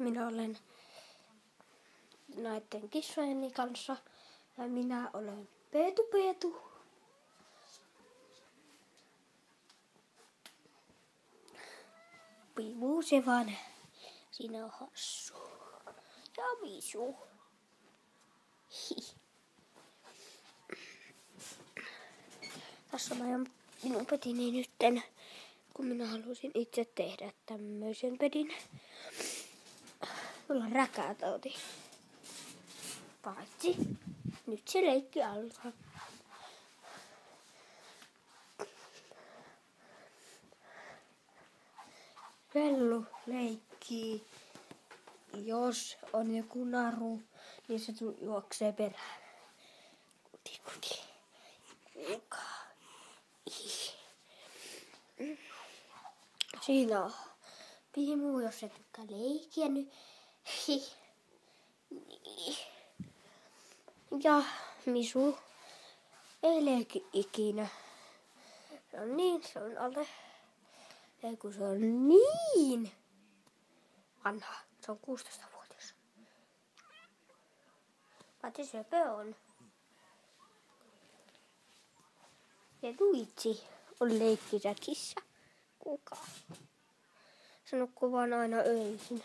Minä olen näiden kissojeni kanssa ja minä olen Peetu. Pivu se vaan. Siinä on Hassu ja Misu. Tässä on minun pedini nytten, kun minä halusin itse tehdä tämmöisen pedin. Mulla on räkätauti. Paitsi nyt se leikki alkaa. Vellu leikkii. Jos on joku naru, niin se juoksee perään. Kuti. Siinä on Pimu, jos se tykkää leikkiä nyt. Ja Misu ei leikki ikinä. Se on alle. Ei kun se on niin vanha. Se on 16-vuotias. Paitsi söpö on. Ja Luigi on leikkisäkissä. Kuka? Se nukkuu vaan aina öisin.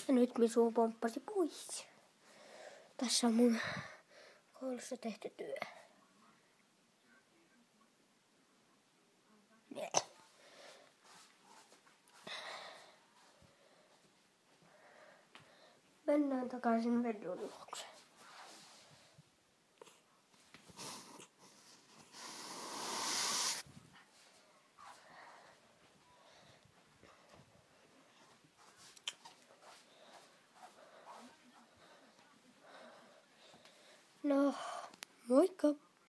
Ja nyt Misu pomppasi pois. Tässä on mun koulussa tehty työ. Mennään takaisin Vellun luokse. No, moikka!